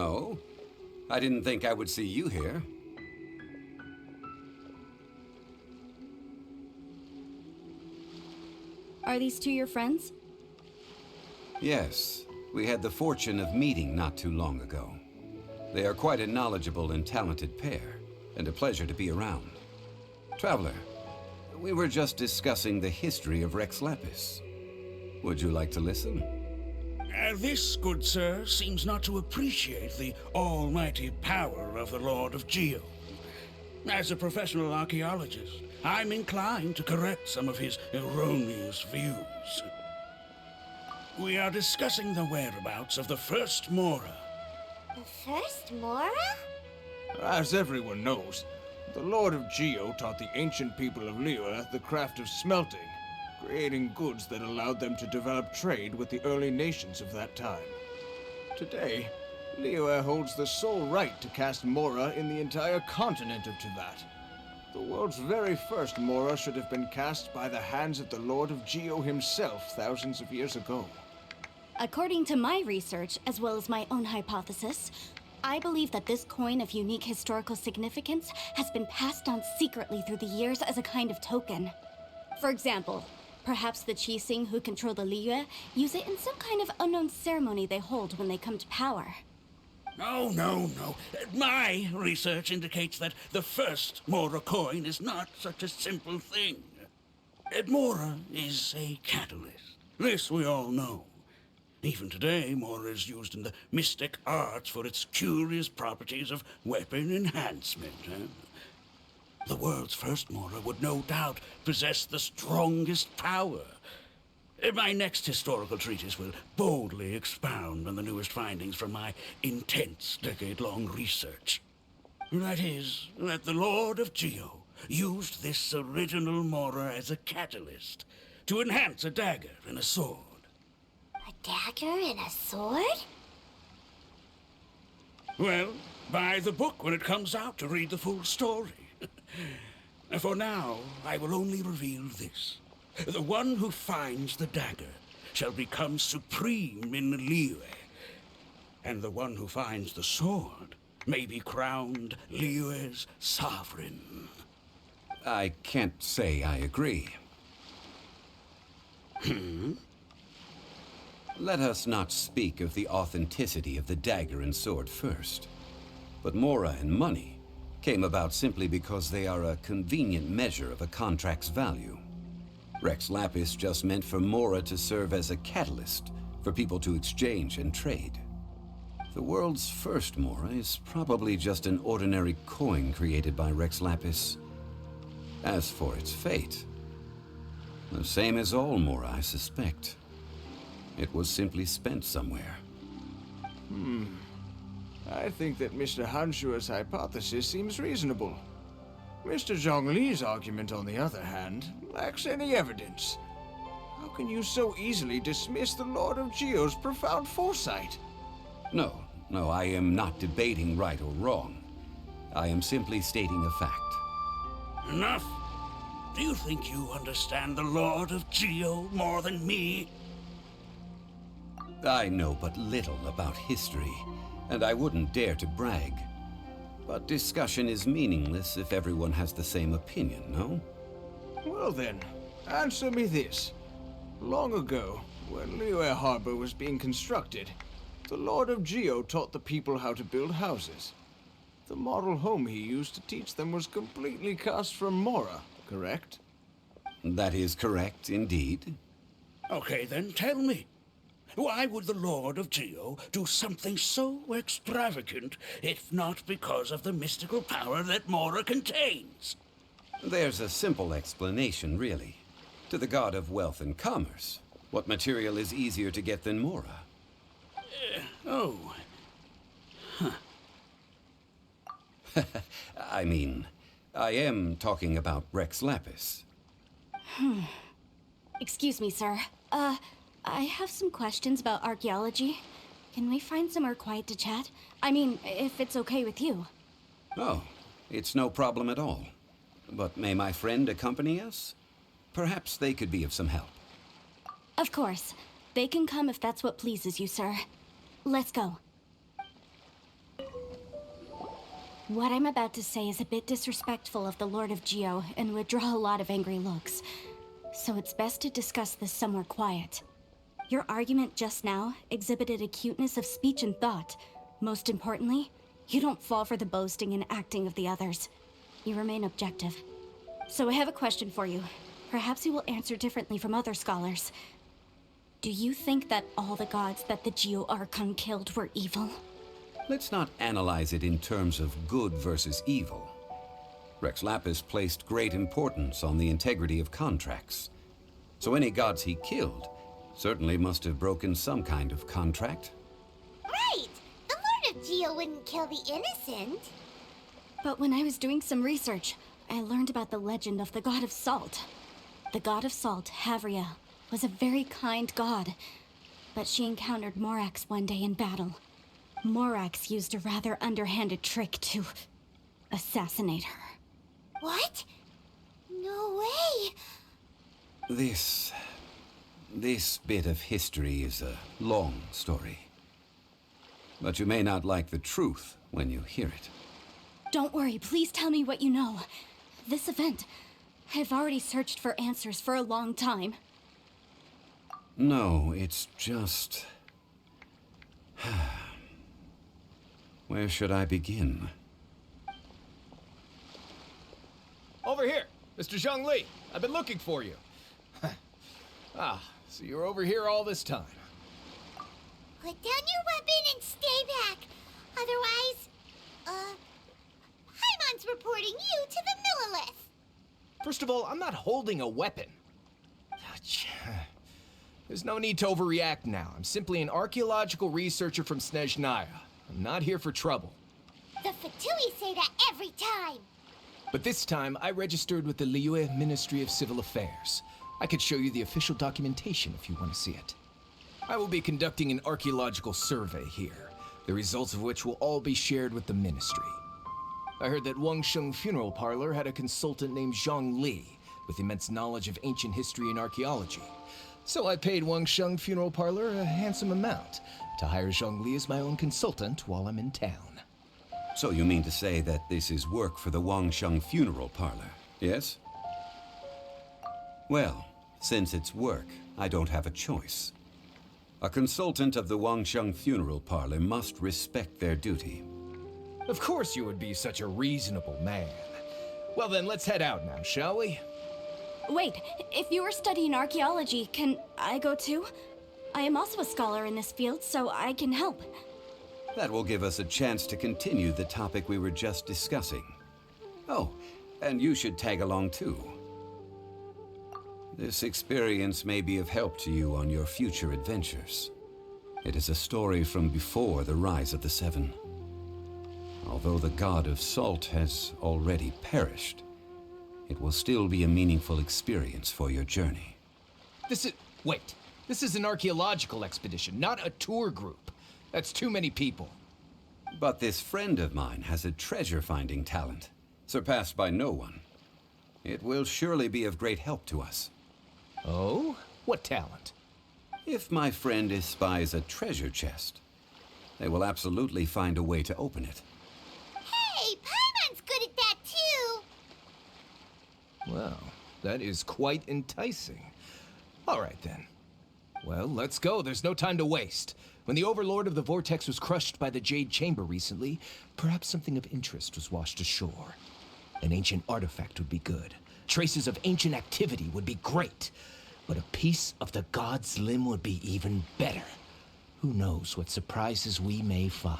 Oh? I didn't think I would see you here. Are these two your friends? Yes, we had the fortune of meeting not too long ago. They are quite a knowledgeable and talented pair, and a pleasure to be around. Traveler, we were just discussing the history of Rex Lapis. Would you like to listen? This, good sir, seems not to appreciate the almighty power of the Lord of Geo. As a professional archaeologist, I'm inclined to correct some of his erroneous views. We are discussing the whereabouts of the first Mora. The first Mora? As everyone knows, the Lord of Geo taught the ancient people of Liyue the craft of smelting, creating goods that allowed them to develop trade with the early nations of that time. Today, Liyue holds the sole right to cast Mora in the entire continent of Teyvat. The world's very first Mora should have been cast by the hands of the Lord of Geo himself thousands of years ago. According to my research, as well as my own hypothesis, I believe that this coin of unique historical significance has been passed on secretly through the years as a kind of token. For example, perhaps the Qixing who control the Liyue use it in some kind of unknown ceremony they hold when they come to power. No. My research indicates that the first Mora coin is not such a simple thing. Mora is a catalyst. This we all know. Even today, Mora is used in the mystic arts for its curious properties of weapon enhancement. The world's first Mora would no doubt possess the strongest power. My next historical treatise will boldly expound on the newest findings from my intense decade-long research. That is, that the Lord of Geo used this original Mora as a catalyst to enhance a dagger and a sword. A dagger and a sword? Well, buy the book when it comes out to read the full story. For now, I will only reveal this. The one who finds the dagger shall become supreme in Liyue, and the one who finds the sword may be crowned Liyue's sovereign. I can't say I agree. Let us not speak of the authenticity of the dagger and sword first. But Mora and money came about simply because they are a convenient measure of a contract's value. Rex Lapis just meant for Mora to serve as a catalyst for people to exchange and trade. The world's first Mora is probably just an ordinary coin created by Rex Lapis. As for its fate, the same as all Mora, I suspect. It was simply spent somewhere. I think that Mr. Hanshua's hypothesis seems reasonable. Mr. Zhongli's argument, on the other hand, lacks any evidence. How can you so easily dismiss the Lord of Geo's profound foresight? No, I am not debating right or wrong. I am simply stating a fact. Enough! Do you think you understand the Lord of Geo more than me? I know but little about history, and I wouldn't dare to brag. But discussion is meaningless if everyone has the same opinion, no? Well then, answer me this. Long ago, when Liyue Harbor was being constructed, the Lord of Geo taught the people how to build houses. The model home he used to teach them was completely cast from Mora, correct? That is correct, indeed. Okay, then tell me. Why would the Lord of Geo do something so extravagant, if not because of the mystical power that Mora contains? There's a simple explanation, really. To the god of wealth and commerce, what material is easier to get than Mora? Oh. I mean, I am talking about Rex Lapis. Excuse me, sir. I have some questions about archaeology. Can we find somewhere quiet to chat? I mean, if it's okay with you. Oh, it's no problem at all. But may my friend accompany us? Perhaps they could be of some help. Of course. They can come if that's what pleases you, sir. Let's go. What I'm about to say is a bit disrespectful of the Lord of Geo and would draw a lot of angry looks. So it's best to discuss this somewhere quiet. Your argument just now exhibited a cuteness of speech and thought. Most importantly, you don't fall for the boasting and acting of the others. You remain objective. So I have a question for you. Perhaps you will answer differently from other scholars. Do you think that all the gods that the Geo Archon killed were evil? Let's not analyze it in terms of good versus evil. Rex Lapis placed great importance on the integrity of contracts. So any gods he killed certainly must have broken some kind of contract. Right! The Lord of Geo wouldn't kill the innocent. But when I was doing some research, I learned about the legend of the god of salt. The god of salt, Havria, was a very kind god, but she encountered Morax one day in battle. Morax used a rather underhanded trick to assassinate her. What? No way! This bit of history is a long story. But you may not like the truth when you hear it. Don't worry, please tell me what you know. This event, I've already searched for answers for a long time. No, it's just... Where should I begin? Over here, Mr. Zhongli. I've been looking for you. So you're over here all this time. Put down your weapon and stay back. Otherwise, Paimon's reporting you to the Millilith. First of all, I'm not holding a weapon. There's no need to overreact now. I'm simply an archaeological researcher from Snezhnaya. I'm not here for trouble. The Fatui say that every time. But this time, I registered with the Liyue Ministry of Civil Affairs. I could show you the official documentation if you want to see it. I will be conducting an archaeological survey here, the results of which will all be shared with the ministry. I heard that Wangsheng Funeral Parlor had a consultant named Zhang Li, with immense knowledge of ancient history and archaeology. So I paid Wangsheng Funeral Parlor a handsome amount to hire Zhang Li as my own consultant while I'm in town. So you mean to say that this is work for the Wangsheng Funeral Parlor, yes? Well, since it's work, I don't have a choice. A consultant of the Wangsheng Funeral Parlor must respect their duty. Of course you would be such a reasonable man. Well then, let's head out now, shall we? Wait, if you are studying archaeology, can I go too? I am also a scholar in this field, so I can help. That will give us a chance to continue the topic we were just discussing. Oh, and you should tag along too. This experience may be of help to you on your future adventures. It is a story from before the rise of the Seven. Although the god of salt has already perished, it will still be a meaningful experience for your journey. Wait. This is an archaeological expedition, not a tour group. That's too many people. But this friend of mine has a treasure-finding talent, surpassed by no one. It will surely be of great help to us. Oh? What talent? If my friend espies a treasure chest, they will absolutely find a way to open it. Hey, Paimon's good at that too. Well, that is quite enticing. All right then. Well, let's go. There's no time to waste. When the Overlord of the Vortex was crushed by the Jade Chamber recently, perhaps something of interest was washed ashore. An ancient artifact would be good. Traces of ancient activity would be great. But a piece of the god's limb would be even better. Who knows what surprises we may find.